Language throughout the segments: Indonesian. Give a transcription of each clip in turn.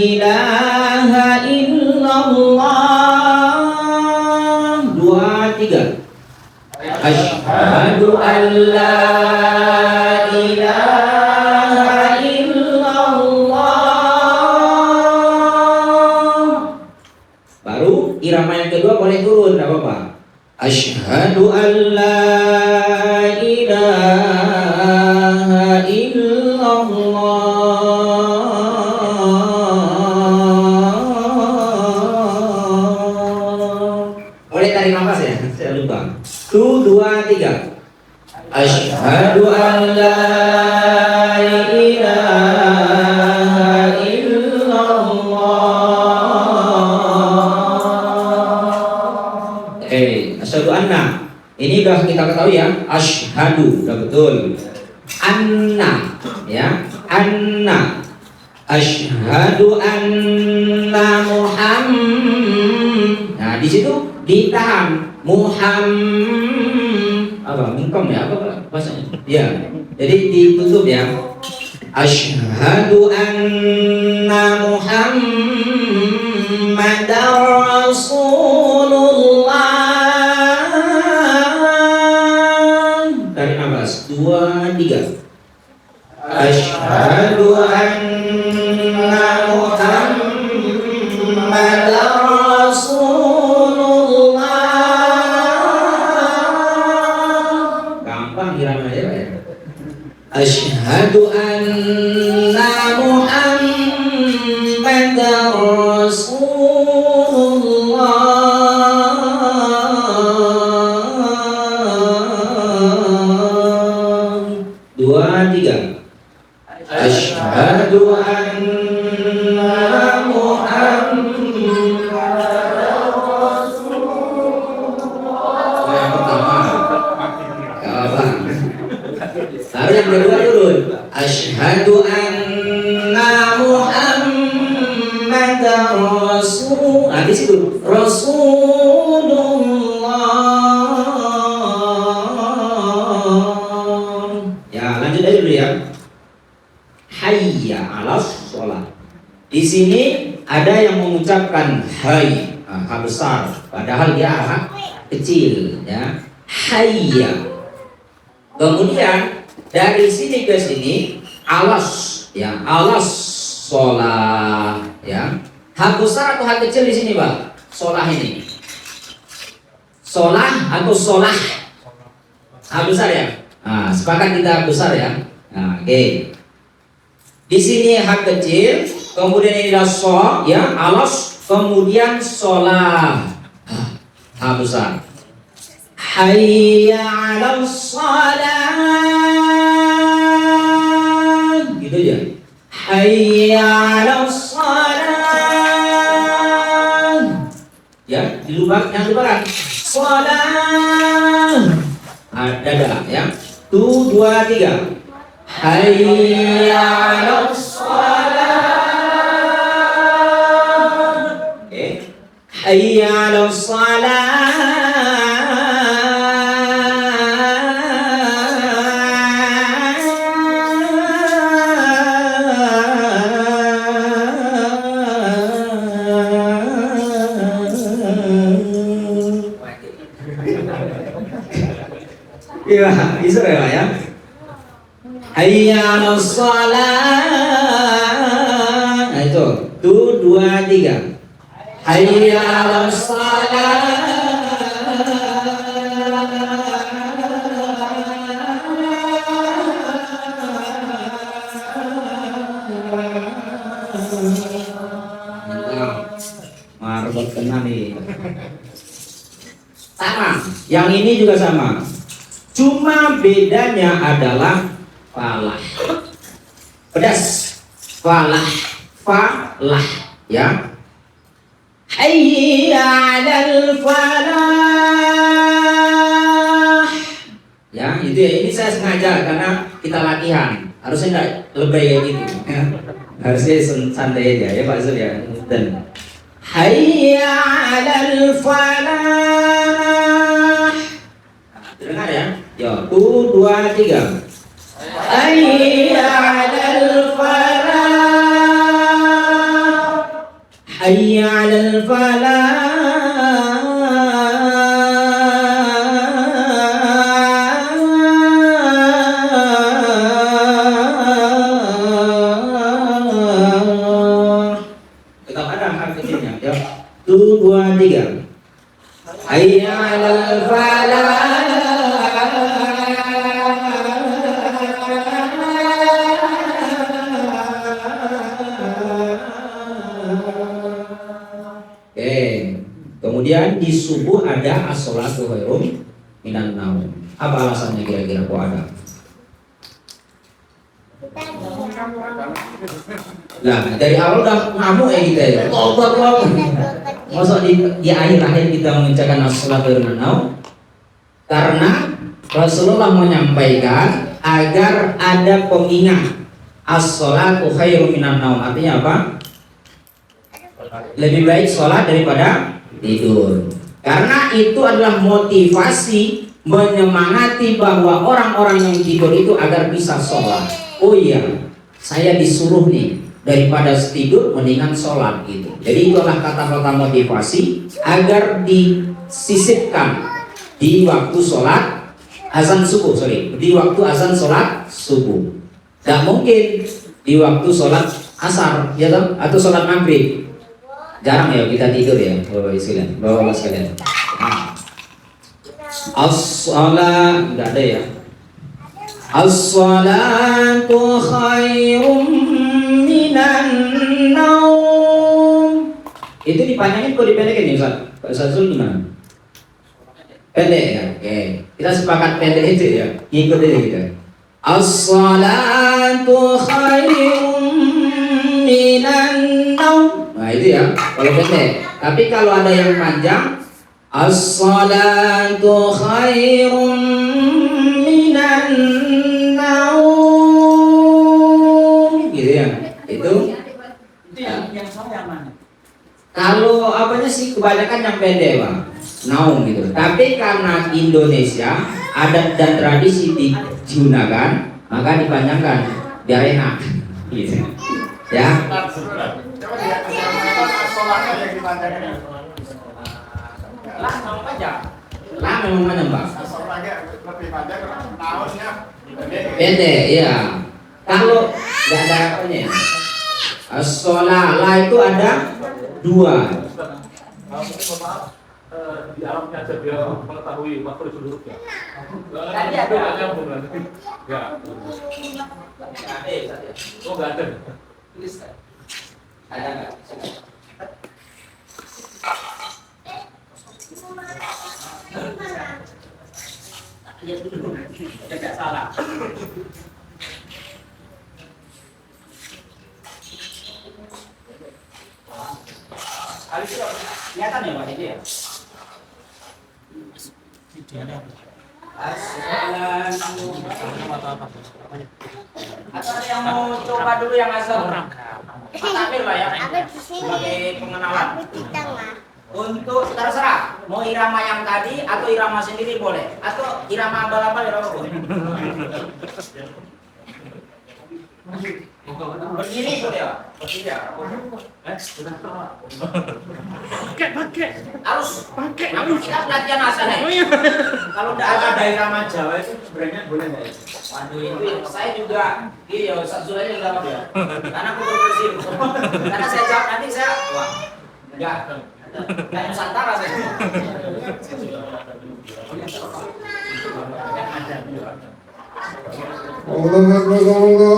ilaha illallah. 2, 3. Asyhadu an la ilaha illallah. Baru irama yang kedua boleh turun, enggak apa-apa. Asyhadu an la ilaha illallah. Boleh tarik nafas ya? Saya lupa. 1, 2, 3. Asyhadu an la ilaha illallah. Asyhadu anna. Ini udah kita ketahui ya. Asyhadu udah betul. Anna ya. Anna. Asyhadu anna Muhammad. Nah, di situ ditahan. Apa mingkom ya, apa bahasanya ya, jadi ditutup ya. Asyhadu anna Muhammadar Rasulullah. Tarik nafas. 2, 3. Asyhadu anna Muhammadar Asyhadu anna Muhammadar Rasulullah. 2, 3. Asyhadu anna Muhammadar Rasulullah. Yang pertama. Lalu yang kedua turun. Asyhadu anna Muhammadar Rasul. Di situ Rasulullah. Ya, lanjut aja dulu ya. Hayya 'alas shalah. Di sini ada yang mengucapkan hay, ha besar, padahal dia ha kecil ya. Hayya. Kemudian dari sini ke sini alas ya, alas sholah ya. Hak besar atau hak kecil di sini, Pak? Sholah ini. Sholah atau sholah? Hak besar ya. Nah, sepakat kita hak besar ya. Nah, oke. Di sini hak kecil, kemudian ini adalah sholah ya, alas, kemudian sholah. Hak besar. Hayya 'alas shalah. Gitu aja. Hayya 'alas shalah. Ya, di lubang yang dibaran. Shalah. Dada ya. 1, 2, 3. Hayya 'alas shalah. Oke. Hayya 'alas shalah. Iya, bisa ya. Hayya 'alas shalah. Nah itu. 1, 2, 3. Hayya 'alas shalah. Marbot kena nih. Sama, yang ini juga sama. Cuma bedanya adalah falah. Pedas. Falah. Falah ya. Hayya 'alal falah. Ya, itu ya. Ini saya sengaja karena kita latihan. Harusnya enggak lebay kayak gitu. Ya. Harusnya santai aja ya Pak Zul ya. Dan hayya 'alal falah. Dengar ya. Ya, 1, 2, 3. Hayya 'alal falah. hayya 'alal falah. Tetap ada hak kecilnya ya. 1, 2, 3. Hayya 'alal falah. Kemudian di subuh ada as-sholatu khairum minan naum. Apa alasannya kira-kira kok ada? Nah, dari awal udah ngamuk ya kita ya. Masa di akhir-akhir kita mengucapkan as-sholatu khairum minan naum? Karena Rasulullah menyampaikan agar ada pengingat as-sholatu khairum minan naum. Artinya apa? Lebih baik sholat daripada tidur. Karena itu adalah motivasi menyemangati bahwa orang-orang yang tidur itu agar bisa sholat. Oh iya, saya disuruh nih daripada tidur mendingan sholat gitu. Jadi itu adalah kata-kata motivasi agar disisipkan di waktu sholat azan subuh, di waktu azan sholat subuh. Tidak mungkin di waktu sholat asar, ya toh? Atau sholat maghrib. Jarang ya kita tidur ya, bapak sekalian. Nah. As-salat enggak ada ya. As-salatu khairum minan naum. Itu dipanjangin kok dipendekin ya Ustaz? Pak Ustaz Zul gimana? Pendek ya. Oke. Kita sepakat pendek itu ya. Ngikut aja kita. As-salatu khairum minan naum. Nah itu ya, kalau pendek. Tapi kalau ada yang panjang, as-salatu khairum minan naum, gitu ya. Itu yang sama yang mana? Kalau apanya sih kebanyakan yang pendek Pak, naum gitu. Tapi karena Indonesia adat dan tradisi digunakan, maka dipanjangkan biar enak, gitu. Ya. Lah memang panjang. Lah memang panjang Pak. Lebih panjang, nausnya pendek ya. Kalau nggak ada apanya, as-sholah lah itu ada 2. Di alamnya aja biar mengetahui makhluk seluruhnya. Tadi ada. Ya. Oh nggak ada. Tulis ada nggak? Lihat dulu, tidak salah. Kali itu kelihatan ya Pak itu ya? Atau ada yang mau coba dulu yang asal? Takbir Pak ya? Sebagai pengenalan. Untuk terserah mau irama yang tadi atau irama sendiri boleh, atau irama abal-abal ya boleh. Begini boleh ya? Tidak. Pakai. Harus pakai. Kita pelatihan asal ya. Kalau tidak ada irama Jawa itu sebenarnya boleh nggak? Waduh itu saya juga, iya Ustaz Zulanya juga apa ya? Karena aku berbersih. Karena saya jawab nanti saya, wah enggak. Kayak Nusantara saya. Allahu Akbar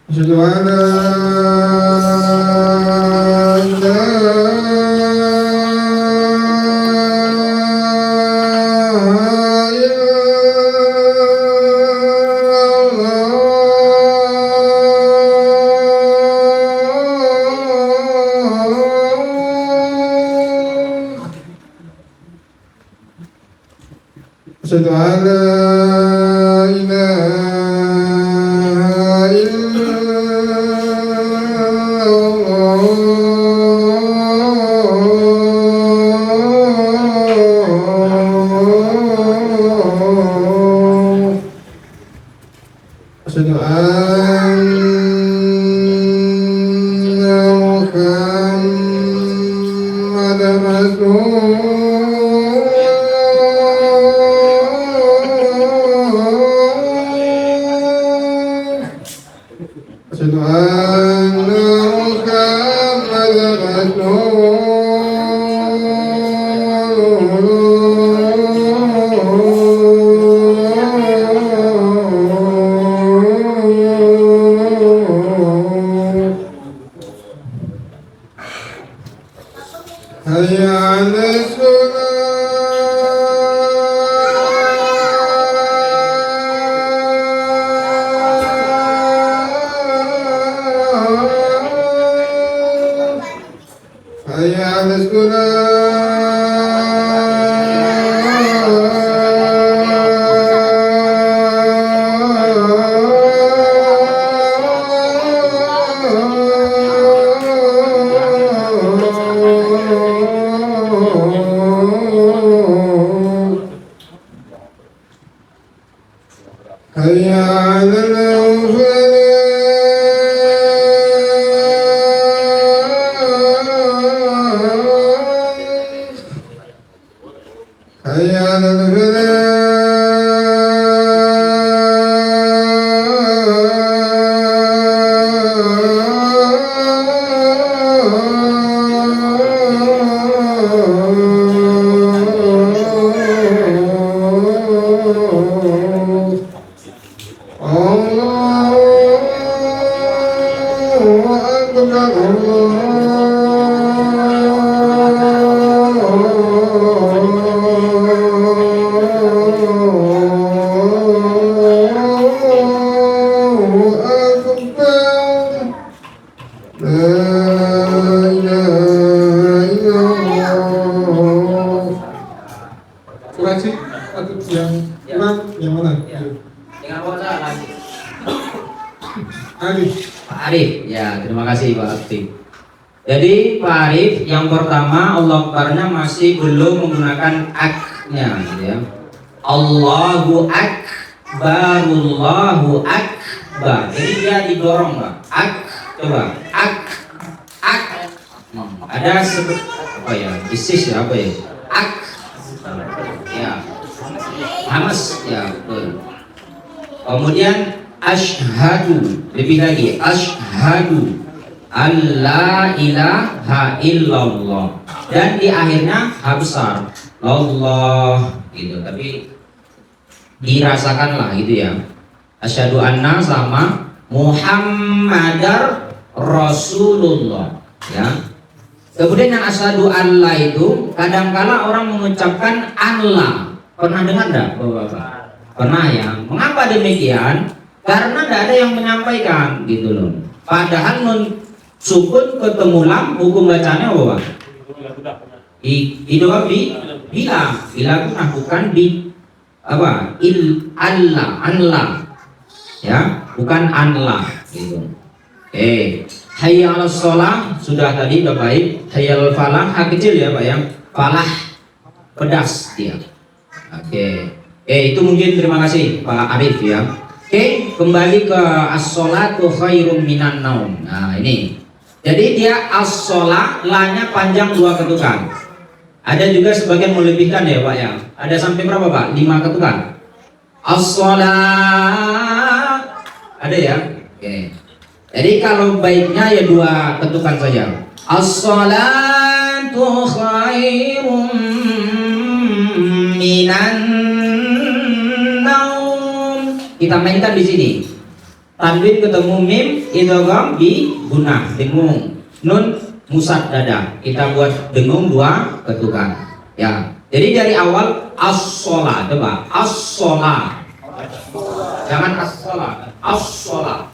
Asyhadu أشهد أن لا إله إلا الله أشهد أن محمدا رسول الله أشهد أن محمدا رسول الله هيا على الصلاة هيا على الصلاة هيا على الفلاح هيا على الفلاح الله أكبر الله أكبر لا إله إلا الله Kurasi atau yang kurang yang mana? Dengan wajah lagi. Alif. Pak Arif, ya terima kasih Pak Arif. Jadi Pak Arif yang pertama Allah Akbarnya masih belum menggunakan ak-nya, gitu ya. Allahu Akbar, Allahu Akbar. Jadi dia didorong Pak. Ak, coba. Ak. Ada apa ya? Isis ya apa ya? Ak. Ya. Hamas ya betul. Kemudian asyhadu, lebih lagi asyhadu alla ilaha illallah, dan di akhirnya ha besar Allah gitu, tapi dirasakanlah gitu ya. Asyhadu anna sama Muhammadar Rasulullah ya. Kemudian yang asyhadu alla itu kadangkala orang mengucapkan Allah. Pernah dengar enggak Bapak-bapak? Pernah ya. Mengapa demikian? Karena tidak ada yang menyampaikan gitu loh. Padahal nun sukun ketemu lam, hukum bacanya apa? Bila guna bukan bi apa? Anla ya, bukan anla gitu. Hayya 'alas shalah sudah tadi udah baik. Hayya 'alal falah kecil ya Pak ya. Falah pedas dia. Itu mungkin terima kasih Pak Arif ya. Kembali ke as-sholatu khairum minan naum. Nah ini. Jadi dia as-sholah, la-nya panjang 2 ketukan. Ada juga sebagian melebihkan ya Pak ya. Ada sampai berapa Pak? 5 ketukan. As-sholah. Ada ya? Jadi kalau baiknya ya 2 ketukan saja. As-sholatu khairum minan naum. Kita mainkan di sini. Tanwin ketemu mim, idgham bi gunah, dengung. Nun musad dada. Kita buat dengung 2 ketukan. Ya. Jadi dari awal as-shalah, coba as-shalah. Jangan as-shalah, as-shalah.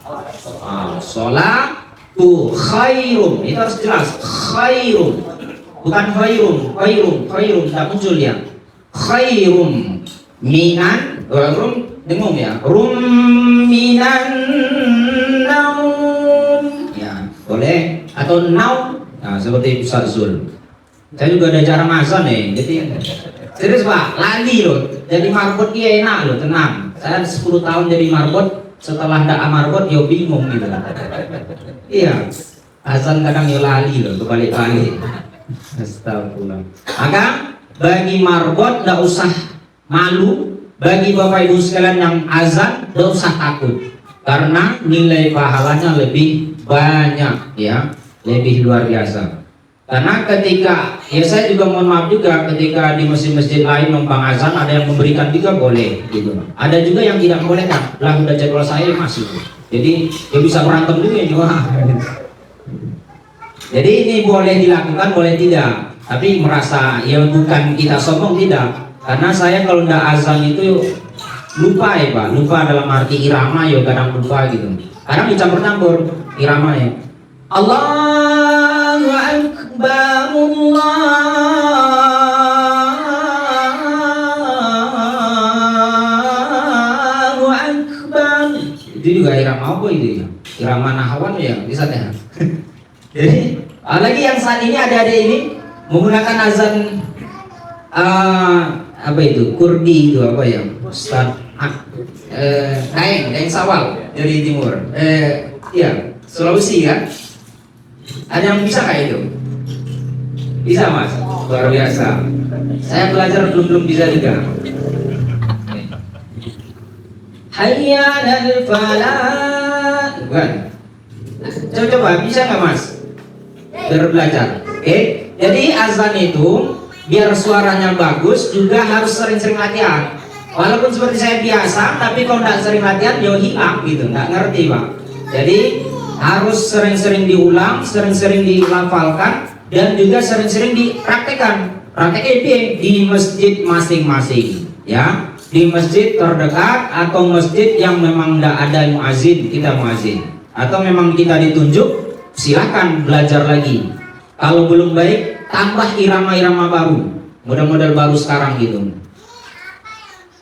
Sholatu khairum. Itu harus jelas. Khairum. Bukan khairum, tidak muncul ya. Khairum minan, rum dengung ya, rum minan naum, ya boleh, atau naum, nah seperti Ustaz Zul. Saya juga ada cara masak nih, jadi serius Pak, lali loh, jadi marbot dia enak loh, tenang. Saya 10 tahun jadi marbot, setelah ndak marbot yo bingung gitu. Iya, azan kadang yo lali loh, kebalik-balik. Astagfirullah. Maka bagi marbot ndak usah malu, bagi Bapak Ibu sekalian yang azan ndak usah takut, karena nilai pahalanya lebih banyak ya, lebih luar biasa. Karena ketika, ya saya juga mohon maaf juga ketika di masjid-masjid lain numpang azan ada yang memberikan juga boleh gitu. Ada juga yang tidak boleh kan, lah udah jadwal saya masih. Jadi ya bisa berantem juga ya juga. Jadi ini boleh dilakukan, boleh tidak. Tapi merasa ya bukan kita sombong, tidak. Karena saya kalau ndak azan itu lupa ya Pak, lupa dalam arti irama ya kadang lupa gitu. Kadang dicampur-campur iramanya. Allahu Akbar, Allahu Akbar. Itu juga irama apa itu ya? Irama nahawan ya, bisa deh. Jadi, lagi yang saat ini ada ini menggunakan azan apa itu? Kurdi itu apa ya? Ustaz Daeng Sawal dari timur. Iya, Sulawesi kan? Ada yang bisa kayak itu? Bisa Mas? Luar biasa. Saya belajar belum bisa juga. Hayya 'alal falah. Bukan. Coba bisa nggak Mas? Biar belajar. Oke. Jadi azan itu biar suaranya bagus juga harus sering-sering latihan. Walaupun seperti saya biasa, tapi kalau nggak sering latihan, dia hilang gitu, nggak ngerti Pak. Jadi harus sering-sering diulang, sering-sering dilafalkan, dan juga sering-sering dipraktekkan. Prakteknya di masjid masing-masing, ya, di masjid terdekat atau masjid yang memang tidak ada muazin, kita muazin, atau memang kita ditunjuk, silakan belajar lagi. Kalau belum baik, tambah irama-irama baru, model-model baru sekarang gitu.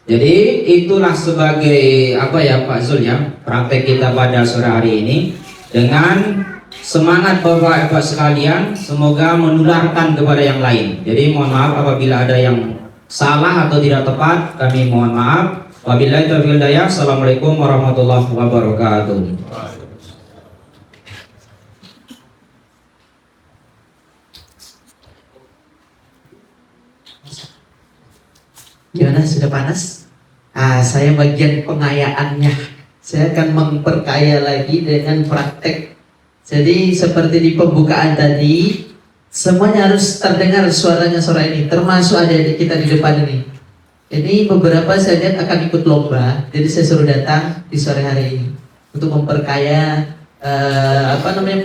Jadi itulah sebagai apa ya Pak Zul ya, praktek kita pada sore hari ini. Dengan semangat Bapak-Bapak sekalian, semoga menularkan kepada yang lain. Jadi mohon maaf apabila ada yang salah atau tidak tepat, kami mohon maaf. Wabillahi taufiq wal hidayah. Assalamualaikum warahmatullahi wabarakatuh. Gimana, sudah panas? Saya bagian pengayaannya. Saya akan memperkaya lagi dengan praktek. Jadi seperti di pembukaan tadi, semuanya harus terdengar suaranya sore ini, termasuk adik-adik kita di depan ini. Ini beberapa saya lihat akan ikut lomba, jadi saya suruh datang di sore hari ini untuk memperkaya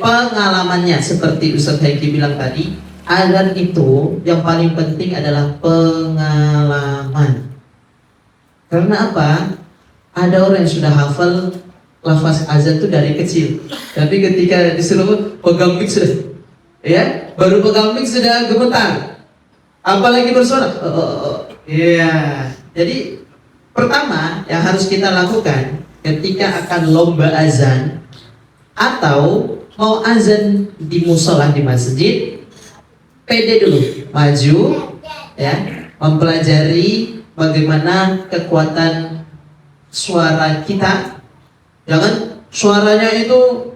pengalamannya. Seperti Ustaz Haiki bilang tadi, azan itu yang paling penting adalah pengalaman. Karena apa? Ada orang yang sudah hafal lafaz azan itu dari kecil, tapi ketika disuruh pegang mic sudah, ya, baru pegang mic sudah gemetar, apalagi bersuara. Ya, jadi pertama yang harus kita lakukan ketika akan lomba azan atau mau azan di musola di masjid, pede dulu, maju, ya, mempelajari bagaimana kekuatan suara kita. Jangan suaranya itu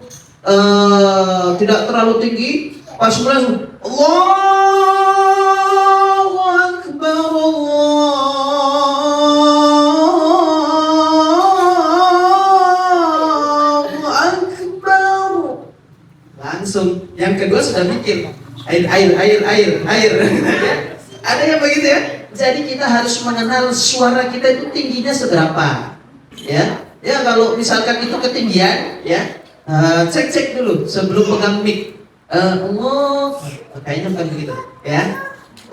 tidak terlalu tinggi, pas mulai Allahu Akbar, Allahu Akbar. Langsung yang kedua sudah mikir air. Ada yang begitu ya. Jadi kita harus mengenal suara kita itu tingginya seberapa, ya. Ya kalau misalkan itu ketinggian, ya, cek dulu sebelum pegang mic. Kayaknya bukan begitu, ya.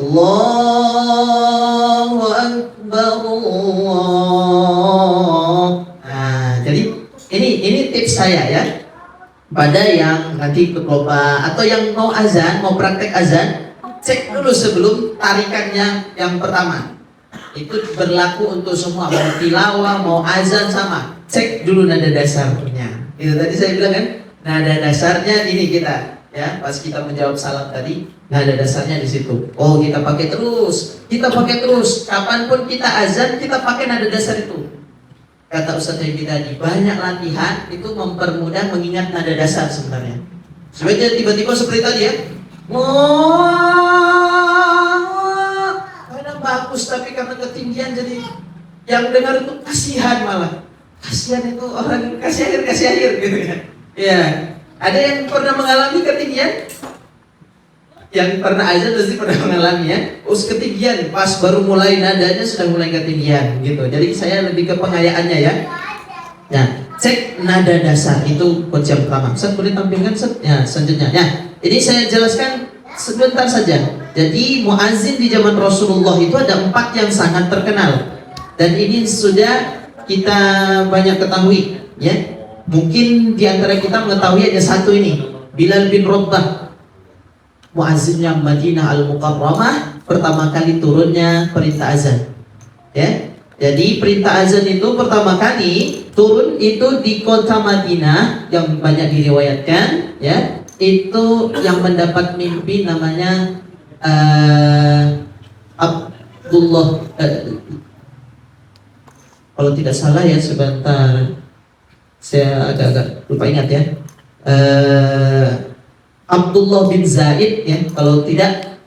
Allahu Akbar, Allah. Jadi ini tips saya ya. Pada yang nanti ikut lomba atau yang mau azan, mau praktek azan, cek dulu sebelum tarikannya yang pertama. Itu berlaku untuk semua, mau tilawah, mau azan sama. Cek dulu nada dasarnya. Itu tadi saya bilang kan, nada dasarnya ini kita ya, pas kita menjawab salam tadi, nada dasarnya di situ. Oh, kita pakai terus. Kapanpun kita azan, kita pakai nada dasar itu. Kata Ustaz Hedi tadi, banyak latihan itu mempermudah mengingat nada dasar sebenarnya. Sebenarnya tiba-tiba seperti tadi ya. Kadang bagus tapi karena ketinggian jadi yang dengar itu kasihan malah. Kasihan itu orang kasih air gitu ya. Ya, ada yang pernah mengalami ketinggian? Yang pernah azan pasti pernah mengalami ya. Ketinggian pas baru mulai nadanya sudah mulai ketinggian gitu. Jadi saya lebih ke pengayaannya ya. Nah, cek nada dasar itu kunci yang pertama. Ustaz boleh tampilkan ya selanjutnya. Ya, ini saya jelaskan sebentar saja. Jadi muazin di zaman Rasulullah itu ada 4 yang sangat terkenal. Dan ini sudah kita banyak ketahui ya. Mungkin di antara kita mengetahui ada satu ini, Bilal bin Rabah, muazzinnya Madinah Al-Mukarramah, pertama kali turunnya perintah azan. Ya. Jadi perintah azan itu pertama kali turun itu di kota Madinah yang banyak diriwayatkan ya. Itu yang mendapat mimpi namanya Abdullah kalau tidak salah ya, sebentar saya agak-agak lupa ingat ya. Abdullah bin Zaid ya, kalau tidak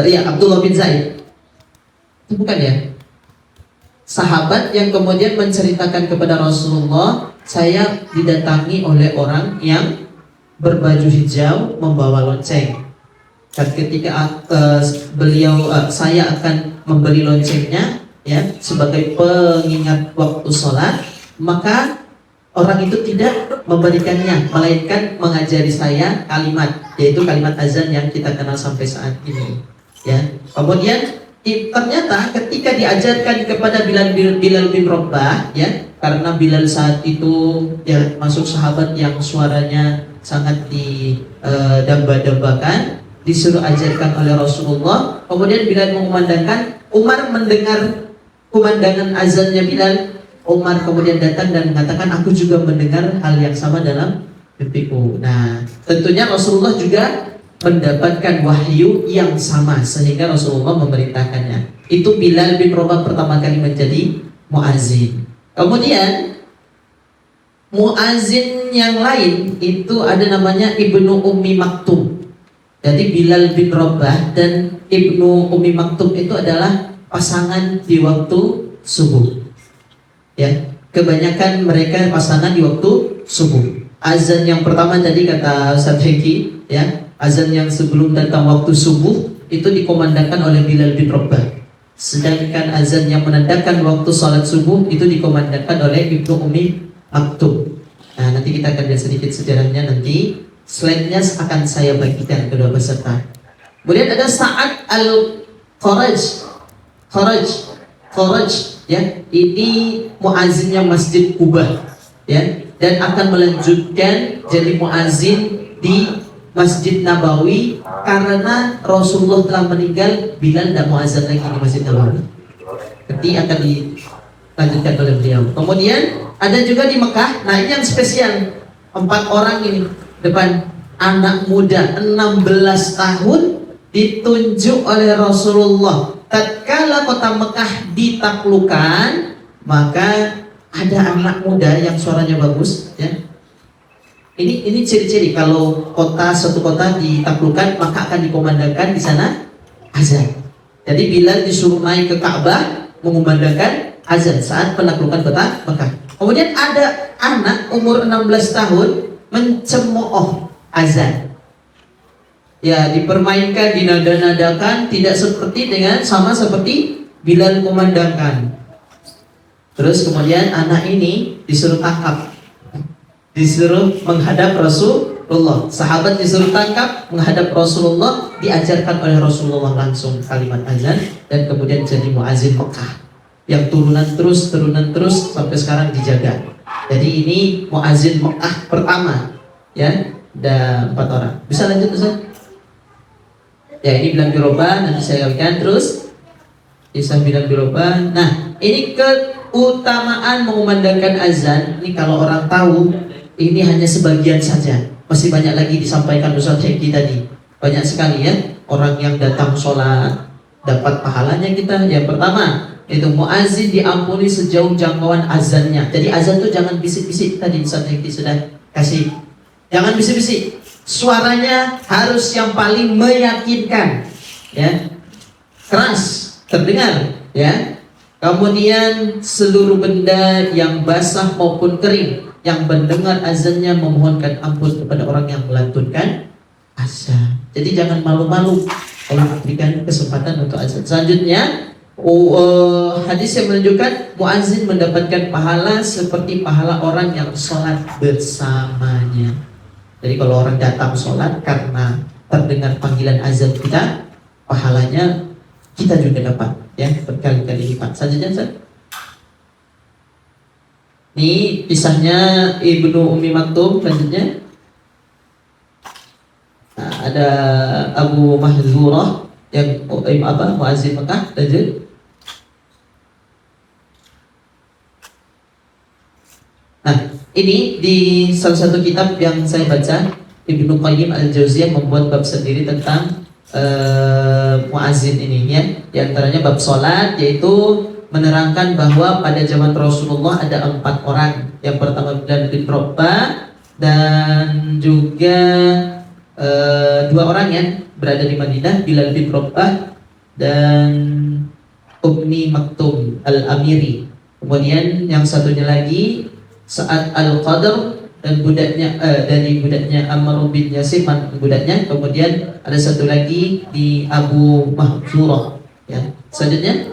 ya Abdullah bin Zaid. Itu bukan ya? Sahabat yang kemudian menceritakan kepada Rasulullah, saya didatangi oleh orang yang berbaju hijau membawa lonceng. Dan ketika saya akan membeli loncengnya ya sebagai pengingat waktu sholat, maka orang itu tidak memberikannya, melainkan mengajari saya kalimat, yaitu kalimat azan yang kita kenal sampai saat ini. Ya, kemudian ternyata ketika diajarkan kepada Bilal bin Rabah, ya, karena Bilal saat itu ya masuk sahabat yang suaranya sangat didamba-dambakan, disuruh ajarkan oleh Rasulullah. Kemudian Bilal mengumandangkan, Umar mendengar kumandangan azannya Bilal. Umar kemudian datang dan mengatakan, aku juga mendengar hal yang sama dalam mimpiku. Nah, tentunya Rasulullah juga mendapatkan wahyu yang sama sehingga Rasulullah memerintahkannya. Itu Bilal bin Rabah pertama kali menjadi muazin. Kemudian muazin yang lain itu ada namanya Ibnu Ummi Maktum. Jadi Bilal bin Rabah dan Ibnu Ummi Maktum itu adalah pasangan di waktu subuh. Ya, kebanyakan mereka pasangan di waktu subuh. Azan yang pertama tadi kata Ustaz Heki, ya, azan yang sebelum datang waktu subuh itu dikomandangkan oleh Bilal bin Rabah. Sedangkan azan yang menandakan waktu salat subuh itu dikomandangkan oleh Ibnu Ummi Maktum. Nah, nanti kita akan lihat sedikit sejarahnya nanti. Slide-nya akan saya bagikan kedua peserta. Kemudian ada Sa'ad al-Kharaj. Kharaj, ya, ini muazzinnya Masjid Kubah, ya, dan akan melanjutkan jadi muazzin di Masjid Nabawi karena Rasulullah telah meninggal. Bilal tidak muazzin lagi di Masjid Nabawi. Nanti akan dilanjutkan oleh beliau. Kemudian ada juga di Mekah. Nah, ini yang spesial. 4 orang ini depan, anak muda 16 tahun ditunjuk oleh Rasulullah. Tatkala kota Mekah ditaklukkan, maka ada anak muda yang suaranya bagus, ya. Ini ciri-ciri kalau satu kota ditaklukkan, maka akan dikomandangkan di sana azan. Jadi Bilal disuruh naik ke Ka'bah mengumandangkan azan saat penaklukan kota Mekah. Kemudian ada anak umur 16 tahun mencemooh azan. Ya, dipermainkan, dinada-nadakan, tidak sama seperti Bilal kumandangkan. Terus kemudian anak ini disuruh tangkap, disuruh menghadap Rasulullah. Sahabat disuruh tangkap, menghadap Rasulullah, diajarkan oleh Rasulullah langsung kalimat azan, dan kemudian jadi muazin Mekah yang turunan terus sampai sekarang dijaga. Jadi ini muazin Mekah pertama, ya, ada 4 orang. Bisa lanjut Ustaz? Ya, ini Bilal bin Rabah, nanti saya kalikan terus. Kisah bilang birobah. Nah, ini keutamaan mengumandangkan azan. Ini kalau orang tahu, ini hanya sebagian saja. Masih banyak lagi disampaikan Ustaz Heki tadi. Banyak sekali ya orang yang datang sholat dapat pahalanya kita. Yang pertama itu muazin diampuni sejauh jangkauan azannya. Jadi azan tuh jangan bisik-bisik, tadi Ustaz Heki sudah kasih. Jangan bisik-bisik. Suaranya harus yang paling meyakinkan, ya, keras, terdengar, ya. Kemudian seluruh benda yang basah maupun kering yang mendengar azannya memohonkan ampun kepada orang yang melantunkan azan. Jadi jangan malu-malu kalau memberikan kesempatan untuk azan. Selanjutnya hadis yang menunjukkan muazin mendapatkan pahala seperti pahala orang yang sholat bersamanya. Jadi kalau orang datang sholat karena terdengar panggilan azan kita, pahalanya kita juga dapat, ya, berkali-kali lipat. Selanjutnya, Ustaz. Ini kisahnya Ibnu Ummi Maktum. Selanjutnya nah, ada Abu Mahzurah yang muazin Mekah. Lanjut. Nah, ini di salah satu kitab yang saya baca, Ibnu Qayyim Al-Jauziyah membuat bab sendiri tentang muazin ini, ya. Di antaranya bab sholat, yaitu menerangkan bahwa pada zaman Rasulullah ada 4 orang. Yang pertama Bilal bin Rabah, dan juga 2 orang yang berada di Madinah, Bilal bin Rabah dan Ummi Maktum Al-Amiri. Kemudian yang satunya lagi Sa'ad Al-Qadr dan dari budaknya Ammar bin Yasir, budaknya. Kemudian ada satu lagi di Abu Mahzurah, ya. Selanjutnya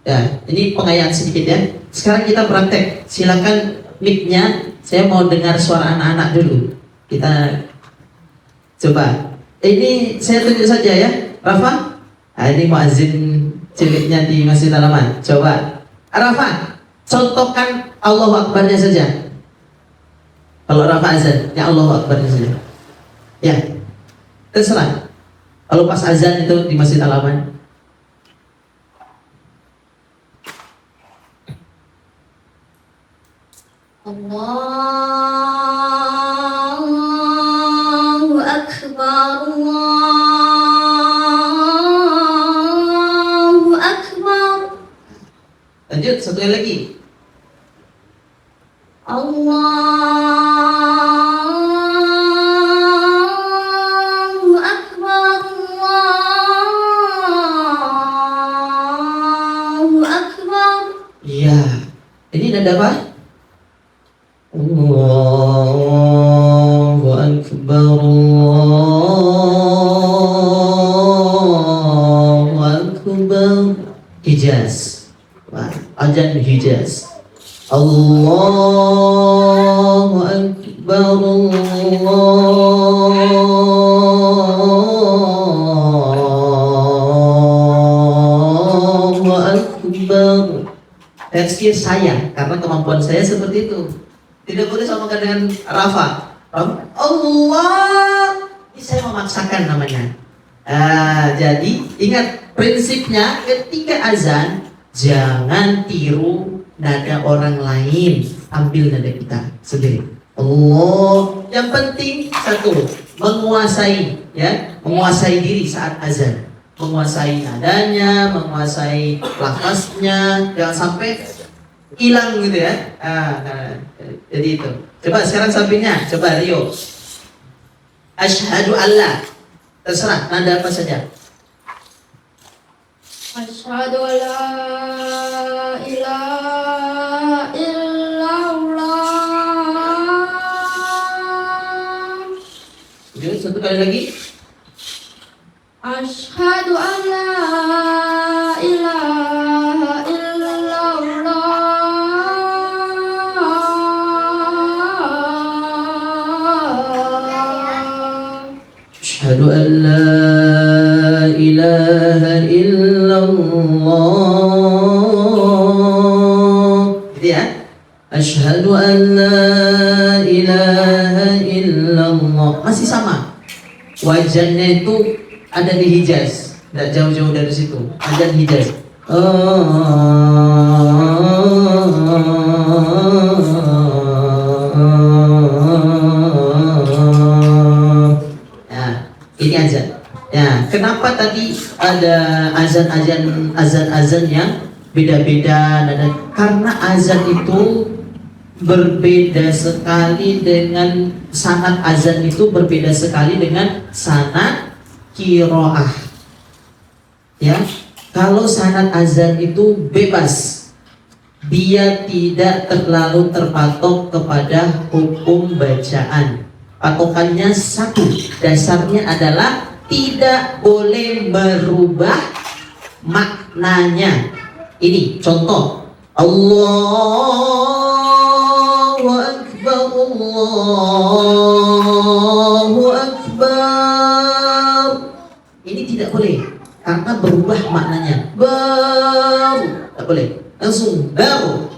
ya, ini pengayaan sedikit, ya. Sekarang kita praktek. Silakan mic-nya, saya mau dengar suara anak-anak dulu. Kita coba. Ini saya tunjuk saja, ya, Rafa. Nah, ini muazin ciliknya di Masjid Al-Aman. Coba Rafa, contohkan Allahu Akbarnya saja. Kalau Rafa azan, ya Allahu Akbarnya saja. Ya, terserah. Kalau pas azan itu di Masjid Al-Aman. Allahu Akbar, Allahu Akbar. Lanjut, satu kali lagi. Allahu Akbar, Allahu Akbar. Iya. Ini nada apa? Allahu Akbar, Allahu Akbar. Hijaz. Azan Hijaz. Allahu Akbar, Allahu Akbar. Tersir saya, karena kemampuan saya seperti itu. Tidak boleh samakan dengan Rafa. Allah, ini saya memaksakan namanya. Jadi ingat prinsipnya ketika azan, jangan tiru nada orang lain, ambil nada kita sendiri. Allah, yang penting satu, menguasai, ya, menguasai diri saat azan, menguasai nadanya, menguasai lafaznya, jangan sampai hilang gitu, ya. Jadi itu. Coba sekarang sampingnya, coba Rio. Asyhadu alla, terserah nada apa saja. Asyhadu an la ilaha illallah. Jadi satu kali lagi. Asyhadu an la ilaha illallah. Asyhadu an la ilaha illallah. Gitu, ya. Asyhadu an la ilaha illallah. Masih sama. Wajannya itu ada di Hijaz, tidak jauh-jauh dari situ. Azan Hijaz. Nah, ini azan. Ya, kenapa tadi ada azan-azan yang beda-beda? Karena azan itu berbeda sekali dengan sanad azan itu berbeda sekali dengan sanad qiraah. Ya, kalau sanad azan itu bebas, dia tidak terlalu terpatok kepada hukum bacaan. Patokannya satu, dasarnya adalah tidak boleh merubah maknanya. Ini contoh, Allahu Akbar, Allahu Akbar. Ini tidak boleh karena berubah maknanya. Tidak boleh. Langsung baru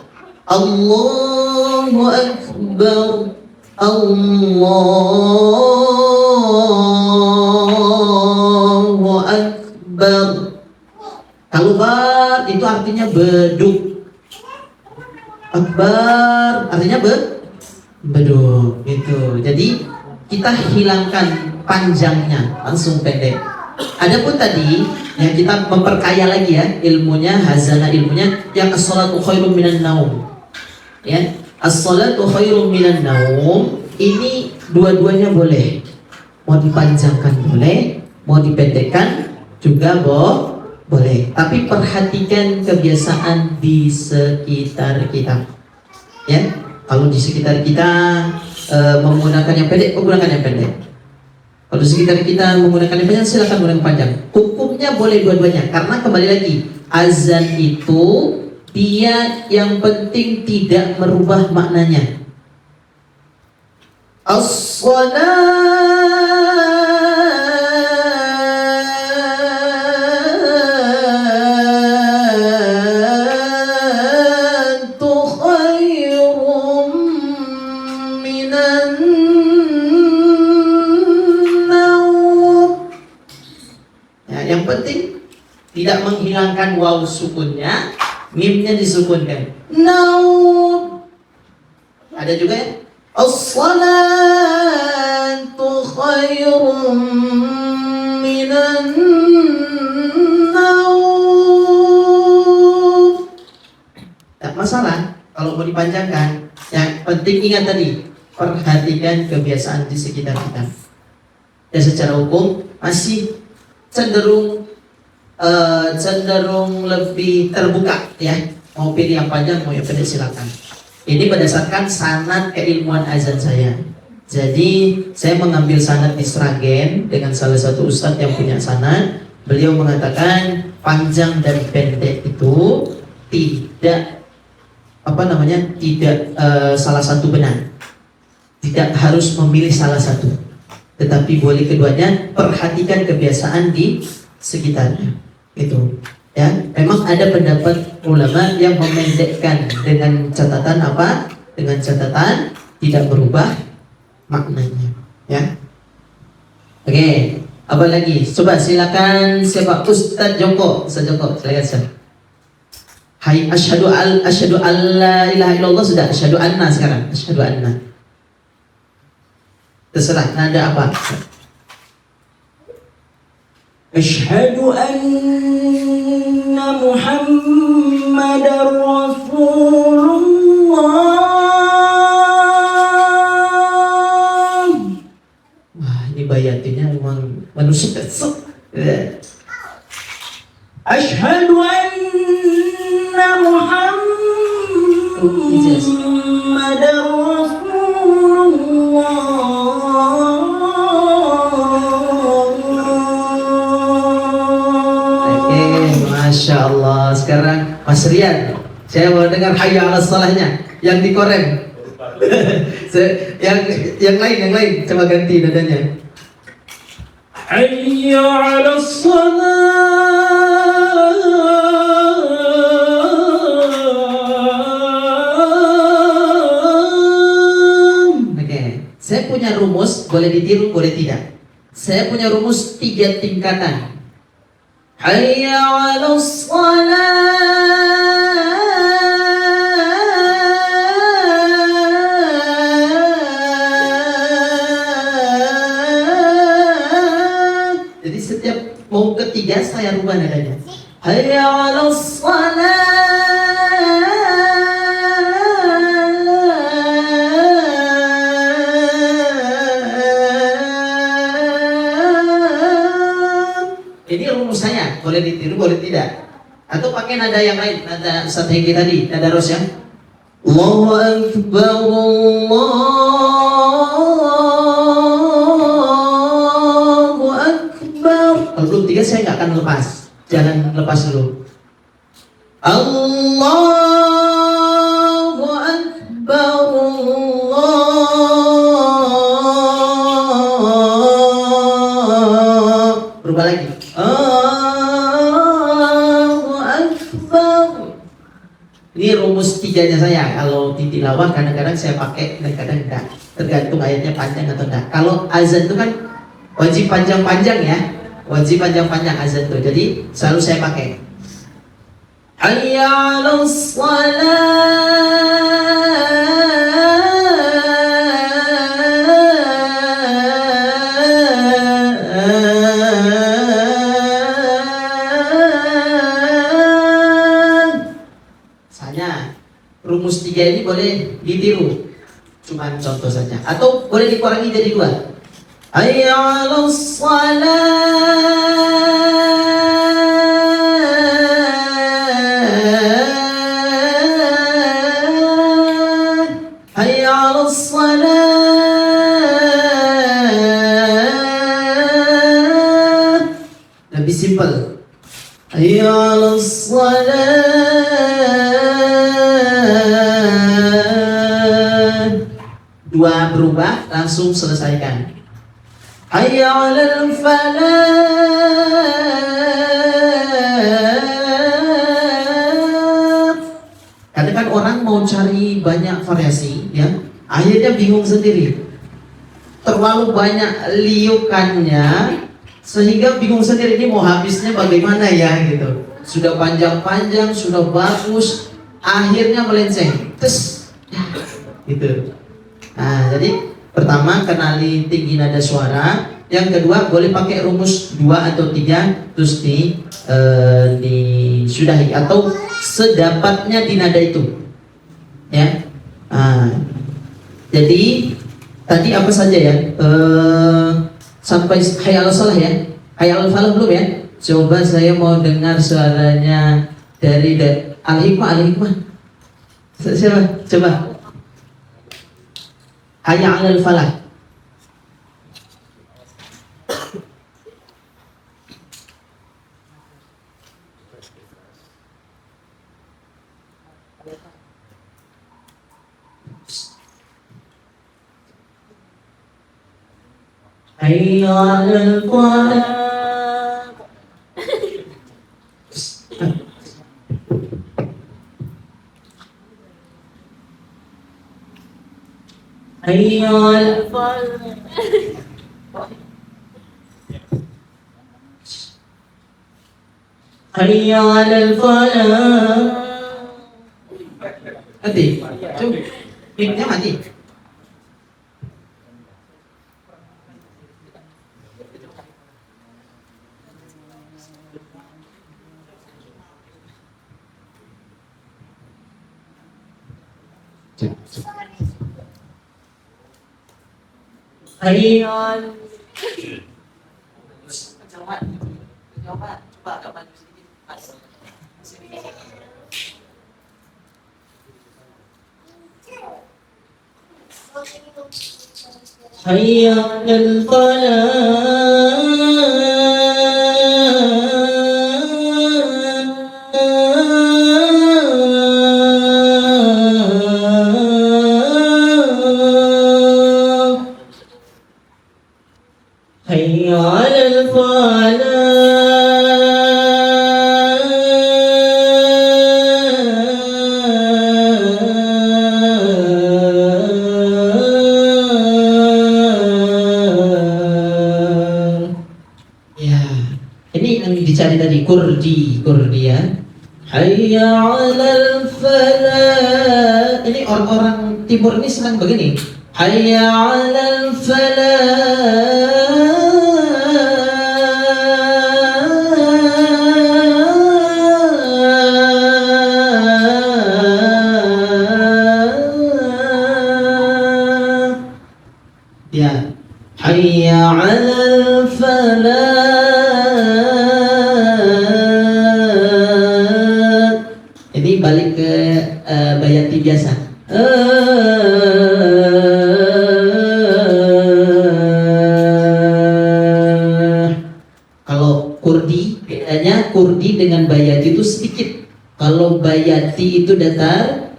Allahu Akbar, Allahu Akbar. Kalau bar itu artinya beduk. Akbar artinya beduk gitu. Jadi kita hilangkan panjangnya, langsung pendek. Adapun tadi yang kita memperkaya lagi ya ilmunya, hazana ilmunya yang as-salatu khairum minan naum. Ya, as-salatu khairum minan naum ini dua-duanya boleh. Mau dipanjangkan boleh, mau dipendekkan juga boleh. Tapi perhatikan kebiasaan di sekitar kita. Ya, kalau di sekitar kita menggunakan yang pendek, menggunakan yang pendek. Kalau di sekitar kita menggunakan yang panjang, silakan menggunakan panjang. Hukumnya boleh dua-duanya, karena kembali lagi azan itu dia yang penting tidak merubah maknanya. As-salatu khairum minan naum. Ya, yang penting tidak menghilangkan waw sukunnya, mimnya disukunkan. Naum. Ada juga ya? As-salatu khairum minan naum. Tak masalah kalau mau dipanjangkan. Yang penting ingat tadi, perhatikan kebiasaan di sekitar kita. Dan secara hukum masih cenderung lebih terbuka ya. Mau pilih yang panjang, mau yang pendek silakan. Ini berdasarkan sanad keilmuan azan saya. Jadi saya mengambil sanad di Sragen dengan salah satu ustadz yang punya sanad. Beliau mengatakan panjang dan pendek itu tidak tidak salah satu benar. Tidak harus memilih salah satu, tetapi boleh keduanya. Perhatikan kebiasaan di sekitarnya. Itu. Ya, memang ada pendapat ulama yang memendekkan dengan catatan apa? Dengan catatan tidak berubah maknanya. Ya. Oke, apa lagi? Coba silakan siapa? Ustaz Joko. Ustaz Joko, silakan Ustaz. Hai, asyhadu alla ilaha illallah sudah. Asyhadu anna sekarang. Asyhadu anna. Terserah nada apa? Asyhadu anna Muhammadar Rasulullah. Wah, ini bayatinnya memang menusuk. Asyhadu anna Muhammadar Masya Allah. Sekarang Mas Rian, saya mau dengar hayya 'alas salahnya yang dikorem. yang lain coba ganti nadanya. Hayya 'alas salah. Oke, saya punya rumus, boleh ditiru, boleh tidak. Saya punya rumus 3 tingkatan. Hayya 'alas shalah. Jadi setiap mau ketiga saya rubah nadanya. Hayya 'alas shalah. Ini rumus saya, boleh ditiru, boleh tidak. Atau pakai nada yang lain, nada Ustaz Hengki tadi, nada ros ya. Allahu Akbar, Allahu Akbar. Kalau belum 3 saya nggak akan lepas. Jangan lepas dulu. Allahu Akbar, Allah. Berubah lagi. Allahu Akbar. Ini rumus 3-nya saya. Kalau di tilawah kadang-kadang saya pakai, kadang-kadang enggak. Tergantung ayatnya panjang atau enggak. Kalau azan itu kan wajib panjang-panjang ya. Wajib panjang-panjang azan itu. Jadi selalu saya pakai. Hayya 'alas shalah. Misalnya rumus 3 ini boleh ditiru. Cuman contoh saja. Atau boleh dikurangi jadi 2. Hayya 'alas shalah. Hayya 'alas shalah. Lebih simpel. Hayya 'alas shalah. 2 berubah, langsung selesaikan. Hayya 'alal falah. Kadang kan orang mau cari banyak variasi ya, akhirnya bingung sendiri. Terlalu banyak liukannya sehingga bingung sendiri ini mau habisnya bagaimana ya gitu. Sudah panjang-panjang, sudah bagus, akhirnya melenceng. Terus gitu. Nah, jadi pertama kenali tinggi nada suara. Yang kedua boleh pakai rumus 2 atau 3 terus disudahi atau sedapatnya di nada itu. Ya. Nah, jadi tadi apa saja ya? Sampai hayya 'alas shalah ya. Hayya 'alal falah belum ya? Coba saya mau dengar suaranya dari Al-Hikmah. Siapa? Coba. Hayya 'alal falah. Hayya 'alal falah. Hayya 'alal falah. Hayya 'alal falah. Mati. Coba. Mic-nya mati. Hayya 'alal coba agak maju sedikit. Hayya 'alal falah. Hayya 'alal falah. dicari tadi kurdi ya. Hayya 'alal falah. Ini orang-orang timur ini senang begini. Hayya 'alal falah. Ya. Hayya 'alal falah. Ini balik ke bayati biasa. Kalau kurdi, bedanya kurdi dengan bayati itu sedikit. Kalau bayati itu datar.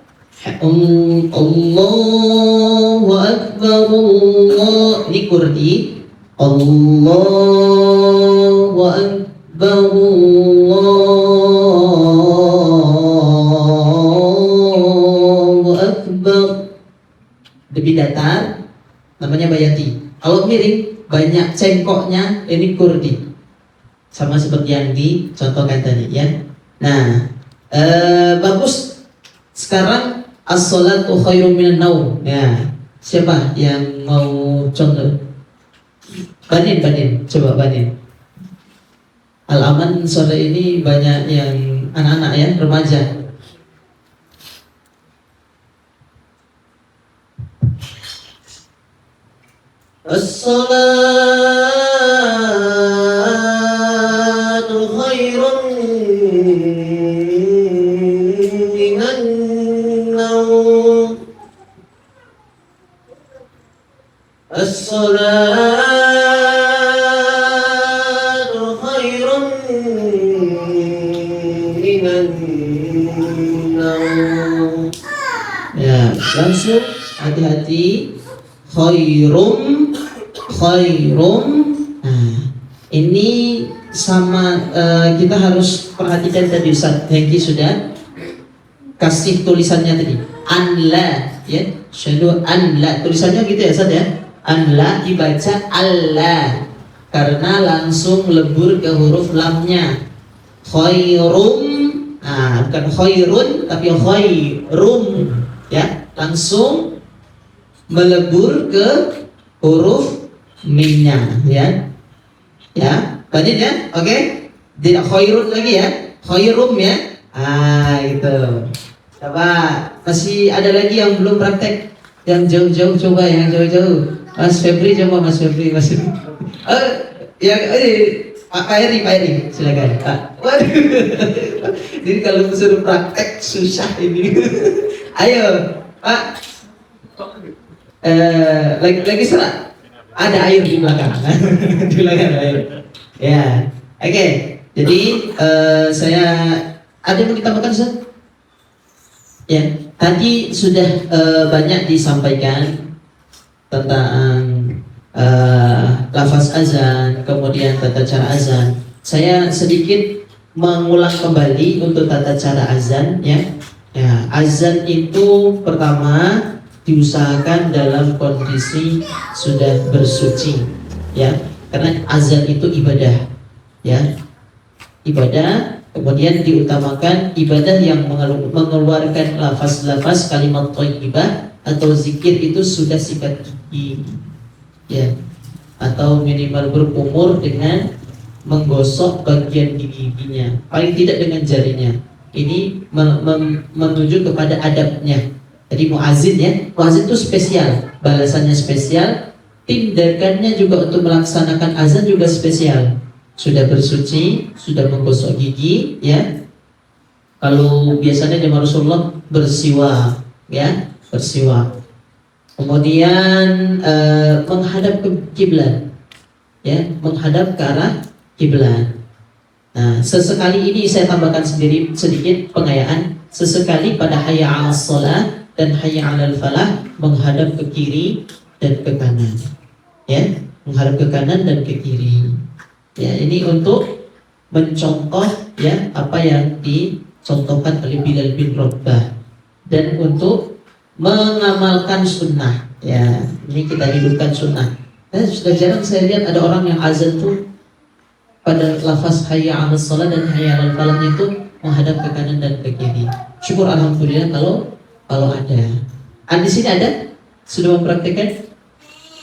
Allahu Akbar, Allah. Ini kurdi. Allahu Akbar, Allahu Akbar. Lebih datar, namanya bayati. Kalau miring, banyak cengkoknya, ini kurdi. Sama seperti yang dicontohkan tadi ya. Nah, bagus. Sekarang as-salatu khairum minan naum. Ya. Siapa yang mau contoh? Banin, coba Banin. Al-Aman sore ini banyak yang anak-anak ya, remaja. As-salatu khairum minan naum. As-salatu khairum minan naum. Ya, langsung hati-hati. Khairum. Nah, ini sama kita harus perhatikan tadi Ustaz Hengki sudah kasih tulisannya tadi. Anla ya. Syahdu anla. Tulisannya gitu ya Ustaz ya. Anla dibaca Allah karena langsung lebur ke huruf lamnya. Khairum. Nah, bukan khairun tapi khairum ya. Langsung melebur ke huruf minnya ya. Ya, Badin ya. Oke. Tidak khairun lagi ya. Khairum ya. Gitu. Coba masih ada lagi yang belum praktek. Yang jauh-jauh coba yang jauh-jauh. Mas Febri coba Mas Febri. Yang Pak Eri silakan. Waduh. Jadi kalau suruh praktek susah ini. Ayo, Pak. Lagi serat. Ada air di belakang. Di belakang ada air. Ya. Oke. Jadi saya ada yang mau ditambahkan Ustaz? Ya. Tadi sudah banyak disampaikan tentang lafaz azan, kemudian tata cara azan. Saya sedikit mengulang kembali untuk tata cara azan ya. Ya, azan itu pertama diusahakan dalam kondisi sudah bersuci ya. Karena azan itu ibadah ya. Ibadah, kemudian diutamakan ibadah yang mengeluarkan lafaz-lafaz kalimat thayyibah atau zikir itu sudah sikat gigi ya, atau minimal berkumur dengan menggosok bagian giginya, paling tidak dengan jarinya. Ini menuju kepada adabnya. Jadi muazin ya, muazin itu spesial, balasannya spesial, tindakannya juga untuk melaksanakan azan juga spesial. Sudah bersuci, sudah menggosok gigi ya. Kalau biasanya zaman Rasulullah bersiwak ya, bersiwak. Kemudian menghadap ke kiblat ya, menghadap ke arah kiblat. Nah, sesekali ini saya tambahkan sendiri sedikit pengayaan. Sesekali pada hayya 'alas shalah dan hayya 'alal falah menghadap ke kiri dan ke kanan. Ya, menghadap ke kanan dan ke kiri. Ya, ini untuk mencontoh ya apa yang dicontohkan oleh Bilal bin Rabah dan untuk mengamalkan sunnah. Ya, ini kita hidupkan sunnah. Sudah jarang saya lihat ada orang yang azan tuh pada lafaz hayya 'alas shalah dan hayya 'alal falah itu menghadap ke kanan dan ke kiri. Syukur alhamdulillah kalau ada. Di sini ada sudah mempraktikkan?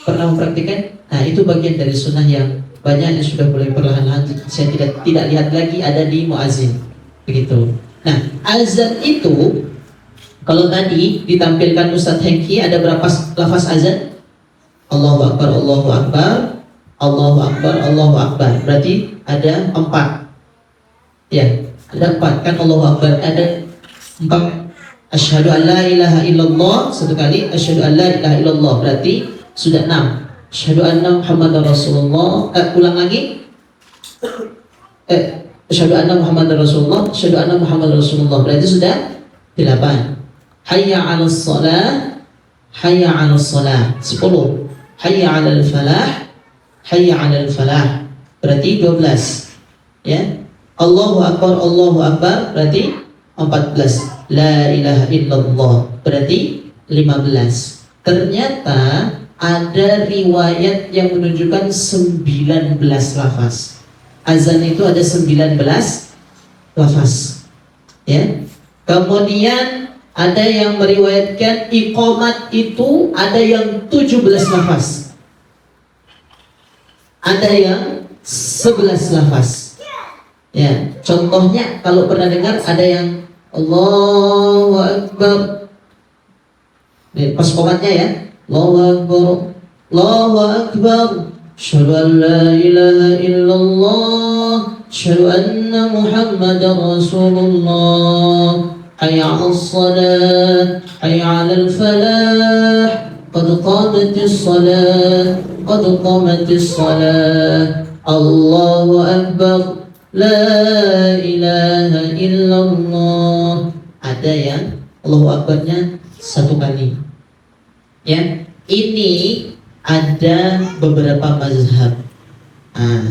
Pernah mempraktikkan? Nah, itu bagian dari sunnah yang banyak yang sudah mulai perlahan-lahan saya tidak lihat lagi ada di muazin. Begitu. Nah, azan itu kalau tadi ditampilkan Ustadz Hengki ada berapa lafaz azan? Allahu Akbar, Allahu Akbar, Allahu Akbar, Allahu Akbar. Berarti ada 4. Ya, ada 4 kan Allahu Akbar ada 4. Asyhadu an la ilaha illallah satu kali, asyhadu an la ilaha illallah berarti sudah 6. Asyhadu anna Muhammadar Rasulullah. Ulang lagi. Asyhadu anna Muhammadar Rasulullah, asyhadu anna Muhammadar Rasulullah berarti sudah 8. Hayya 'alas shalah, hayya 'alas shalah 10. Hayya 'alal falah, hayya 'alal falah berarti 12. Ya. Allahu Akbar berarti 14. La ilaha illallah berarti 15. Ternyata ada riwayat yang menunjukkan 19 lafaz. Azan itu ada 19 lafaz. Ya. Kemudian ada yang meriwayatkan iqamat itu ada yang 17 lafaz. Ada yang 11 lafaz. Ya, contohnya kalau pernah dengar ada yang Allahu Akbar. Pas komatnya ya. Allahu Akbar. Allahu Akbar. Asyhadu an la ilaha illallah. Asyhadu anna Muhammadar Rasulullah. Hayya 'alas shalah, hayya 'alal falah. Qad qamatis shalah, qad qamatis shalah. Allahu Akbar. La ilaha illallah. Ada yang Allahu Akbarnya 1 kali. Ya, ini ada beberapa mazhab.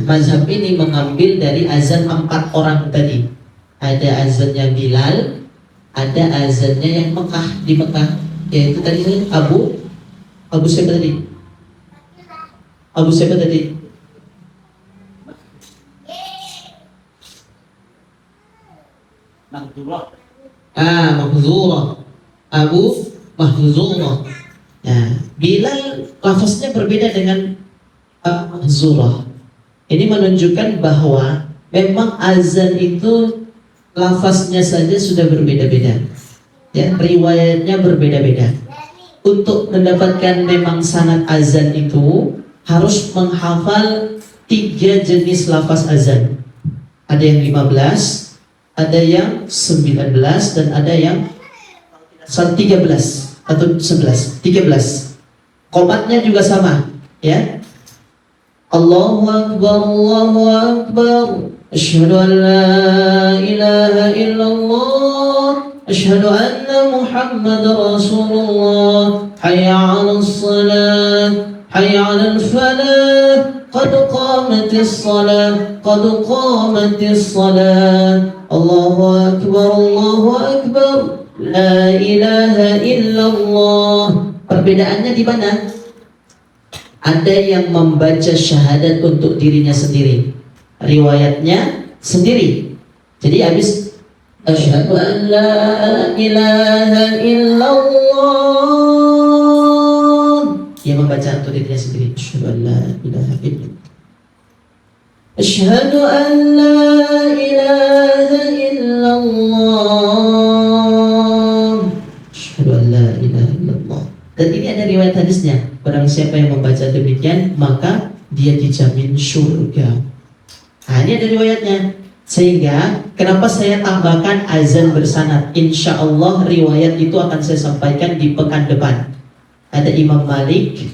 Mazhab ini mengambil dari azan 4 orang tadi. Ada azannya Bilal, ada azannya yang Mekah di Mekah, yaitu tadi Abu siapa tadi? Abu siapa tadi? Mahzurah. Abu Mahzurah. Nah, Bilal lafaznya berbeda dengan Mahzurah. Ini menunjukkan bahwa memang azan itu lafaznya saja sudah berbeda-beda. Ya, riwayatnya berbeda-beda. Untuk mendapatkan memang sanad azan itu harus menghafal 3 jenis lafaz azan. Ada yang 15, ada yang 19 dan ada yang 13 atau 11, 13. Qomatnya juga sama, ya. Allahu Akbar, Allahu Akbar. Asyhadu an la ilaha illallah. Asyhadu anna Muhammadar Rasulullah. Hayya 'alas shalah, hayya 'alal falah. Qad qamatis shalah, qad qamatis shalah. Allahu Akbar, Allahu Akbar. La ilaha illallah. Perbedaannya di mana? Ada yang membaca syahadat untuk dirinya sendiri, riwayatnya sendiri. Jadi habis asyhadu an la ilaha illallah, dia membaca untuk dirinya sendiri. Asyhadu an la ilaha illallah. Asyhadu an la ilaha illallah. Asyhadu an la ilaha illallah. Dan ini ada riwayat hadisnya. Barang siapa yang membaca demikian, maka dia dijamin surga. Nah, ini ada riwayatnya. Sehingga kenapa saya tambahkan azan bersanad? Insya Allah riwayat itu akan saya sampaikan di pekan depan. Ada Imam Malik,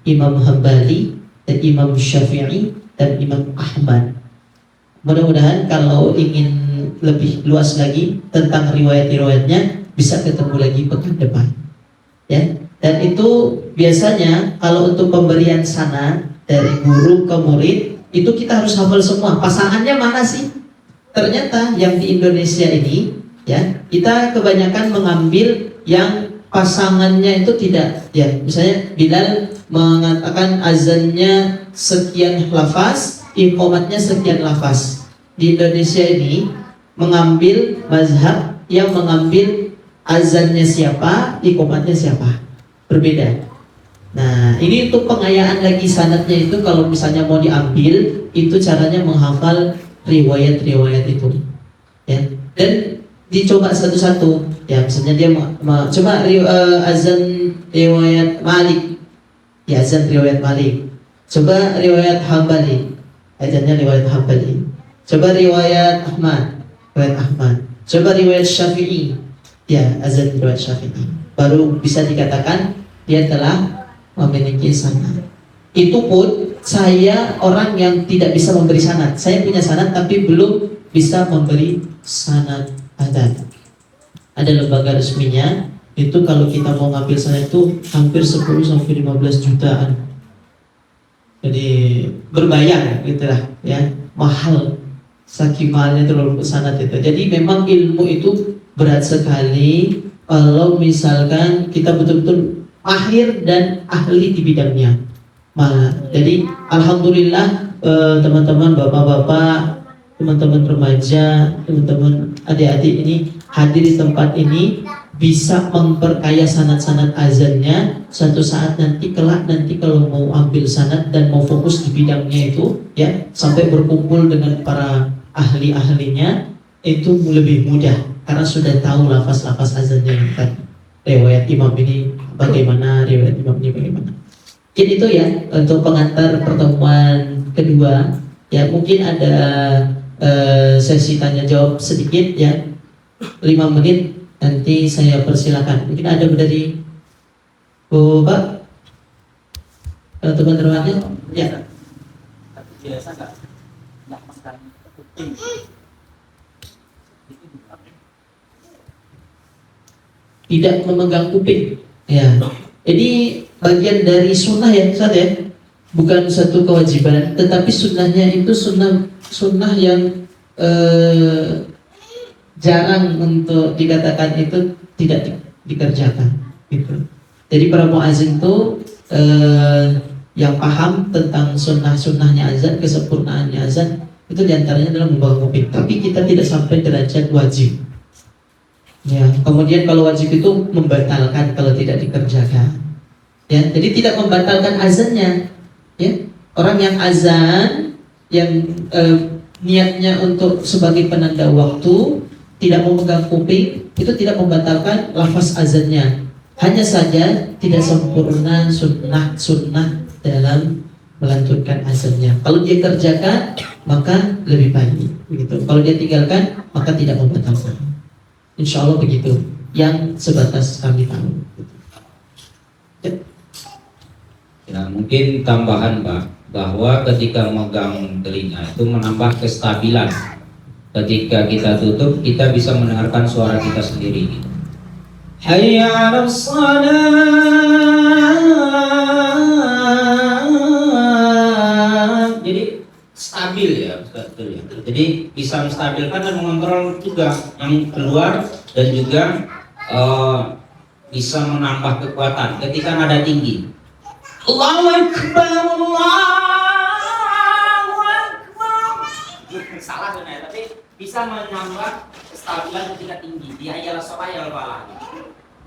Imam Hambali, dan Imam Syafi'i, dan Imam Ahmad. Mudah-mudahan kalau ingin lebih luas lagi tentang riwayat-riwayatnya bisa ketemu lagi pekan depan. Ya. Dan itu biasanya kalau untuk pemberian sanad dari guru ke murid itu kita harus hafal semua. Pasangannya mana sih? Ternyata yang di Indonesia ini, ya, kita kebanyakan mengambil yang pasangannya itu tidak, ya. Misalnya Bilal mengatakan azannya sekian lafaz, iqamatnya sekian lafaz. Di Indonesia ini mengambil mazhab yang mengambil azannya siapa, iqamatnya siapa, berbeda. Nah, ini untuk pengayaan lagi sanadnya itu kalau misalnya mau diambil, itu caranya menghafal riwayat-riwayat itu. Ya. Dan dicoba satu-satu. Ya, misalnya dia coba azan riwayat Malik. Ya, azan riwayat Malik. Coba riwayat Hambali. Azannya riwayat Hambali. Coba riwayat Ahmad. Riwayat Ahmad. Coba riwayat Syafi'i. Ya, azan riwayat Syafi'i. Baru bisa dikatakan dia telah memiliki sanad. Itu pun saya orang yang tidak bisa memberi sanad. Saya punya sanad tapi belum bisa memberi sanad adzan. Ada lembaga resminya, itu kalau kita mau ngambil sanad itu hampir 10 sampai 15 jutaan. Jadi berbayar gitu lah ya, mahal. Saking mahalnya terlalu sanad itu. Jadi memang ilmu itu berat sekali kalau misalkan kita betul-betul mahir dan ahli di bidangnya. Jadi alhamdulillah teman-teman bapak-bapak, teman-teman remaja, teman-teman adik-adik ini hadir di tempat ini bisa memperkaya sanad-sanad azannya. Suatu saat nanti kelak nanti kalau mau ambil sanad dan mau fokus di bidangnya itu ya, sampai berkumpul dengan para ahli-ahlinya itu lebih mudah karena sudah tahu lafaz-lafaz azannya yang tadi. Riwayat imam ini bagaimana, riwayat imam ini bagaimana. Mungkin itu ya untuk pengantar pertemuan kedua. Ya mungkin ada sesi tanya jawab sedikit ya, 5 menit nanti saya persilakan. Mungkin ada dari Bu Pak, teman remaja ya. Biasa nggak makan kuping. Tidak memegang kuping ya. Ini bagian dari sunnah ya Ustaz ya, bukan satu kewajiban, tetapi sunnahnya itu sunnah yang jarang untuk dikatakan itu tidak dikerjakan gitu. Jadi para muazzin itu yang paham tentang sunnahnya azan, kesempurnaannya azan itu diantaranya adalah membawa kuping, tapi kita tidak sampai derajat wajib. Ya, kemudian kalau wajib itu membatalkan kalau tidak dikerjakan. Ya, jadi tidak membatalkan azannya. Ya, orang yang azan yang niatnya untuk sebagai penanda waktu tidak memegang kuping itu tidak membatalkan lafaz azannya. Hanya saja tidak sempurna sunnah dalam melantunkan azannya. Kalau dia kerjakan maka lebih baik. Begitu. Kalau dia tinggalkan maka tidak membatalkan. Insya Allah begitu. Yang sebatas kami tahu. Ya, mungkin tambahan Pak, bahwa ketika megang telinga itu menambah kestabilan. Ketika kita tutup, kita bisa mendengarkan suara kita sendiri. Hayya 'alas salat. Jadi stabil ya, betul ya. Jadi bisa menstabilkan dan mengontrol juga yang keluar dan juga bisa menambah kekuatan ketika nada tinggi. Allahu Akbar, Allahu Akbar. Salah sebenarnya, tapi bisa menambah kestabilan ketika tinggi. Dia ialah soal falah.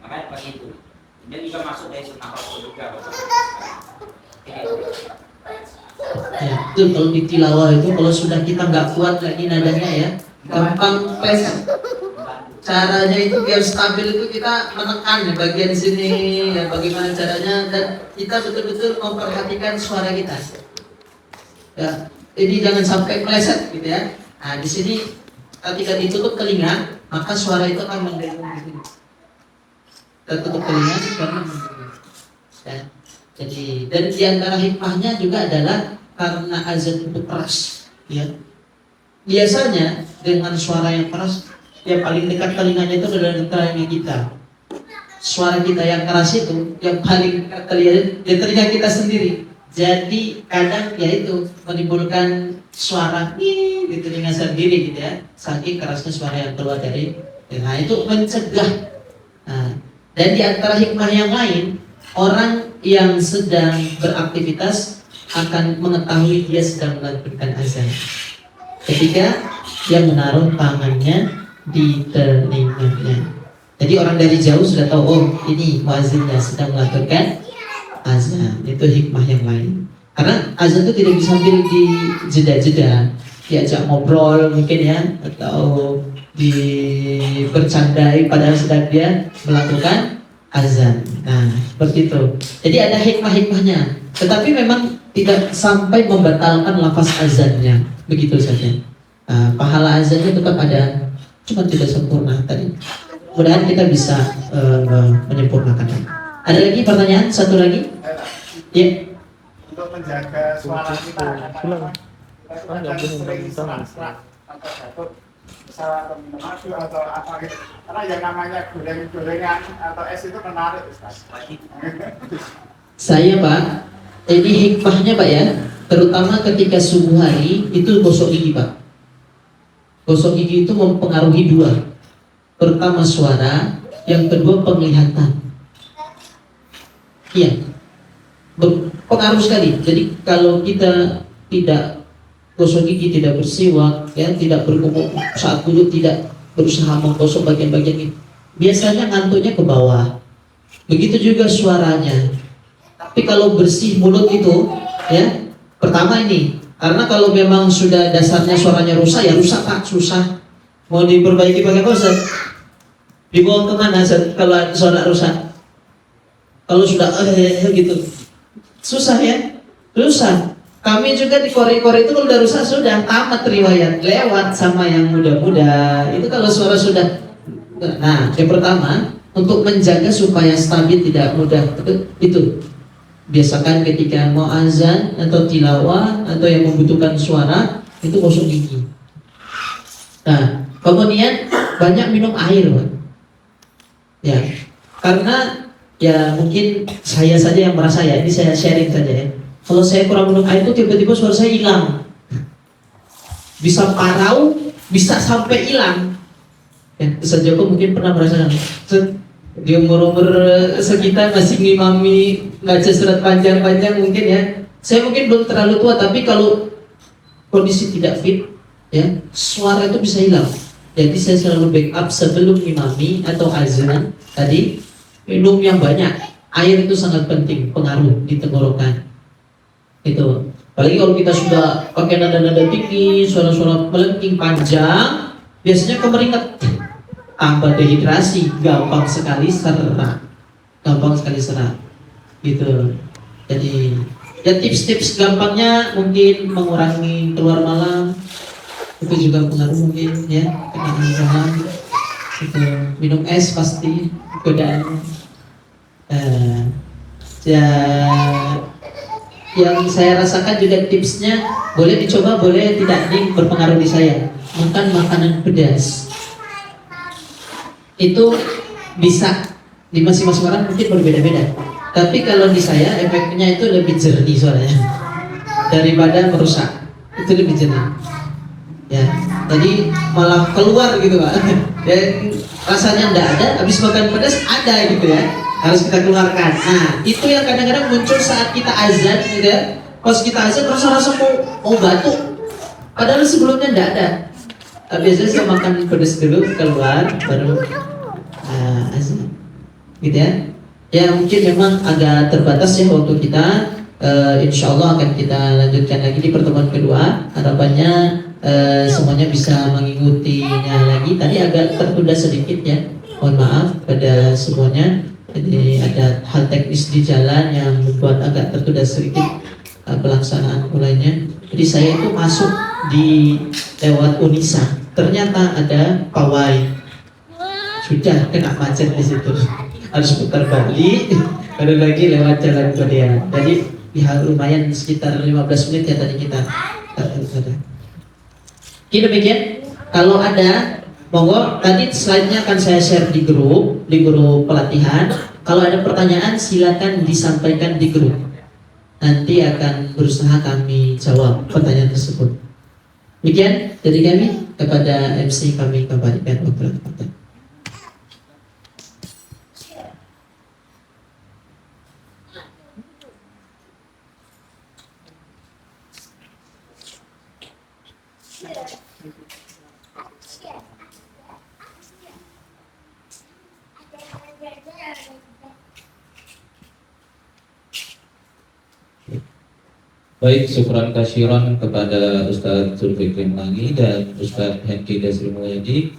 Makanya begitu. Dia juga masuk dari sunnah Rasul juga. Ya, itu kalau di tilawah itu kalau sudah kita nggak kuat lagi nadanya ya, gampang pleset. Caranya itu biar stabil itu kita menekan di bagian sini ya, bagaimana caranya, dan kita betul-betul memperhatikan suara kita. Ya, ini jangan sampai meleset gitu ya. Nah, di sini ketika ditutup telinga, maka suara itu akan mendengung gitu. Kita tutup telinga karena mendengung. Ya. Jadi dan di antara hikmahnya juga adalah karena azan itu keras, ya. Biasanya dengan suara yang keras, yang paling dekat telinganya itu adalah telinga kita. Suara kita yang keras itu yang paling dekat telinga kita sendiri. Jadi kadang ya itu menimbulkan suara di telinga sendiri gitu ya. Saking kerasnya suara yang keluar dari telinga itu mencegah. Nah, dan di antara hikmah yang lain, orang yang sedang beraktivitas akan mengetahui dia sedang melakukan azan ketika dia menaruh tangannya di telinganya. Jadi orang dari jauh sudah tahu, oh ini muazzinnya sedang melakukan azan. Itu hikmah yang lain. Karena azan itu tidak bisa sambil di jeda-jeda, diajak ngobrol mungkin ya, atau bercandai padahal sedang dia melakukan azan. Nah, seperti itu. Jadi ada hikmah-hikmahnya. Tetapi memang tidak sampai membatalkan lafaz azannya. Begitu saja. Pahala azannya tetap ada, cuma tidak sempurna tadi. Mudah-mudahan kita bisa menyempurnakannya. Ada lagi pertanyaan? Satu lagi? Ya. Untuk menjaga suara kita, kita sering serak-serak atau batuk, misalnya atau minum madu atau apa gitu. Karena yang namanya goreng-gorengan atau es itu menarik, Ustaz. Saya Pak, ini hikmahnya Pak ya, terutama ketika subuh hari itu gosok gigi Pak. Gosok gigi itu mempengaruhi dua. Pertama suara, yang kedua penglihatan. Iya, berpengaruh sekali. Jadi kalau kita tidak gosok gigi, tidak bersiwak, ya, tidak berkumur saat duduk, tidak berusaha menggosok bagian-bagian ini, biasanya ngantuknya ke bawah. Begitu juga suaranya. Tapi kalau bersih mulut itu, ya, pertama ini, karena kalau memang sudah dasarnya suaranya rusak, ya rusak Pak, susah. Mau diperbaiki pakai apa Ustaz? Dibawa kemana Ustaz kalau suara rusak? Kalau sudah gitu, susah ya, susah. Kami juga di Kore-Kore itu kalau udah rusak sudah tamat riwayat, lewat sama yang muda-muda. Itu kalau suara sudah. Nah, yang pertama untuk menjaga supaya stabil tidak mudah itu. Biasakan ketika mau azan atau tilawah atau yang membutuhkan suara itu gosok gigi. Nah, kemudian banyak minum air, Pak. Ya, karena ya mungkin saya saja yang merasa ya, ini saya sharing saja ya. Kalau saya kurang minum air itu tiba-tiba suara saya hilang. Bisa parau, bisa sampai hilang. Ya, Ustaz Joko mungkin pernah merasakan. Di umur-umur sekitar masih ngimami baca surat panjang-panjang mungkin ya. Saya mungkin belum terlalu tua, tapi kalau kondisi tidak fit, ya suara itu bisa hilang. Jadi saya selalu backup sebelum ngimami atau azan tadi. Minum yang banyak, air itu sangat penting, pengaruh di tenggorokan. Itu. Apalagi kalau kita sudah pakai nada-nada tinggi, suara-suara melengking panjang, biasanya kemeringat, tambah dehidrasi, gampang sekali serak, gitu. Jadi, ya tips-tips gampangnya mungkin mengurangi keluar malam, itu juga pengaruh mungkin ya, kenangan malam. Itu. Minum es pasti godaannya. Ya, yang saya rasakan juga tipsnya boleh dicoba, boleh tidak, ini berpengaruh di saya. Makan makanan pedas itu bisa di masing-masing orang mungkin berbeda-beda. Tapi kalau di saya efeknya itu lebih jernih suaranya daripada merusak. Itu lebih jernih. Ya, jadi malah keluar gitu Pak. Ya, rasanya enggak ada, habis makan pedas ada gitu ya. Harus kita keluarkan. Nah, itu yang kadang-kadang muncul saat kita azan gitu ya. Pas kita azan rasa-rasa mau batuk. Padahal sebelumnya enggak ada. Biasanya saya makan pedas dulu, keluar, baru azan. Gitu ya. Ya mungkin memang agak terbatas ya waktu kita. Insya Allah akan kita lanjutkan lagi di pertemuan kedua. Harapannya semuanya bisa mengikutinya lagi. Tadi agak tertunda sedikit ya. Mohon maaf pada semuanya. Jadi ada hal teknis di jalan yang membuat agak tertunda sedikit pelaksanaan mulainya. Jadi saya itu masuk di lewat Unisa. Ternyata ada pawai. Sudah kena macet di situ. Harus putar balik. Baru lagi lewat jalan Kodia. Jadi ya lumayan sekitar 15 menit ya tadi kita. Oke, demikian. Kalau ada, monggo tadi slide-nya akan saya share di grup pelatihan. Kalau ada pertanyaan silakan disampaikan di grup. Nanti akan berusaha kami jawab pertanyaan tersebut. Demikian dari kami, kepada MC kami kembalikan waktu. Baik, syukran kasyiran kepada Ustadz Zulfikri Melangi dan Ustadz Hengki Desri Mulyadi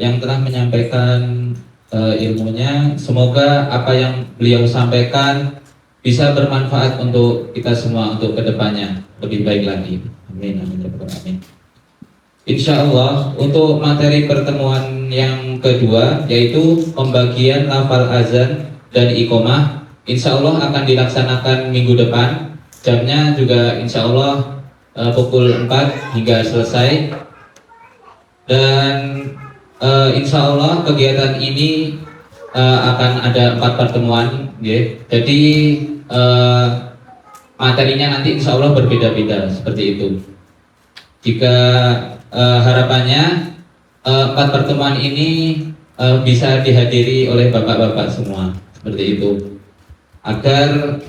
yang telah menyampaikan ilmunya. Semoga apa yang beliau sampaikan bisa bermanfaat untuk kita semua untuk kedepannya lebih baik lagi. Amin, amin, amin. Insya Allah untuk materi pertemuan yang kedua yaitu pembagian lafal azan dan iqomah, insya Allah akan dilaksanakan minggu depan. Jamnya juga insya Allah pukul 4 hingga selesai. Dan insya Allah kegiatan ini akan ada 4 pertemuan, ya. Jadi materinya nanti insya Allah berbeda-beda seperti itu. Jika harapannya 4 pertemuan ini bisa dihadiri oleh bapak-bapak semua seperti itu, agar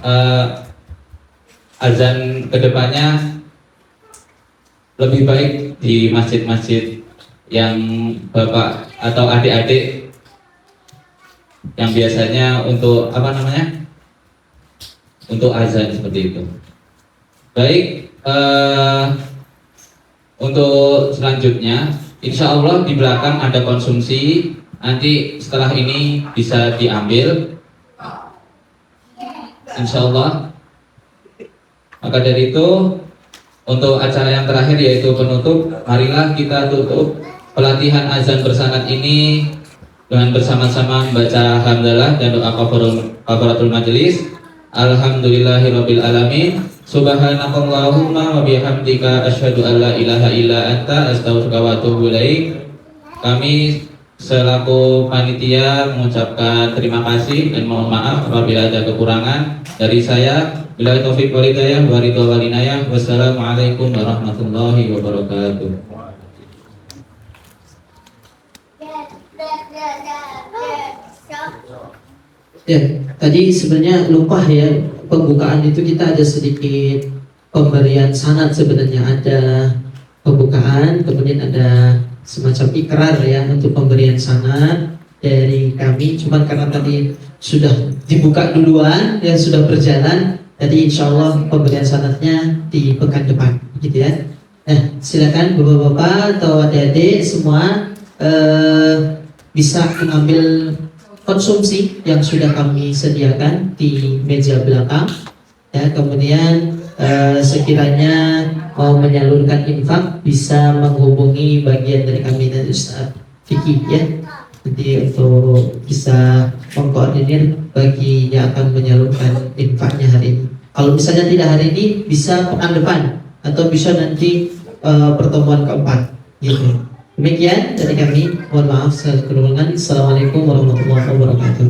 azan kedepannya lebih baik di masjid-masjid yang bapak atau adik-adik yang biasanya untuk untuk azan seperti itu. Baik, untuk selanjutnya insya Allah di belakang ada konsumsi, nanti setelah ini bisa diambil insya Allah. Maka dari itu untuk acara yang terakhir yaitu penutup, marilah kita tutup pelatihan azan bersanad ini dengan bersama-sama membaca hamdalah dan doa kafaratul majelis. Alhamdulillahirabbil alamin. Subhanakallahumma wa bihamdika asyhadu an la ilaha illa anta astaghfiruka wa atubu ilaik. Kami selaku panitia mengucapkan terima kasih dan mohon maaf apabila ada kekurangan dari saya. Billahi taufiq wal hidayah wa ridha wal inayah. Wassalamualaikum warahmatullahi wabarakatuh. Ya, tadi sebenarnya lupa ya, pembukaan itu kita ada sedikit pemberian sanad. Sebenarnya ada pembukaan, kemudian ada semacam ikrar ya untuk pemberian sanad dari kami. Cuman karena tadi sudah dibuka duluan ya, sudah berjalan, jadi insya Allah pemberian sanadnya di pekan depan gitu ya. Nah, silakan bapak-bapak atau adik-adik semua bisa mengambil konsumsi yang sudah kami sediakan di meja belakang ya. Kemudian sekiranya mau menyalurkan infak bisa menghubungi bagian dari kami dari Ustaz Fikih ya. Jadi untuk bisa mengkoordinir bagi yang akan menyalurkan infaknya hari ini. Kalau misalnya tidak hari ini bisa pekan depan atau bisa nanti pertemuan keempat gitu. Demikian dari kami, mohon maaf segala kekurangan. Assalamualaikum warahmatullahi wabarakatuh.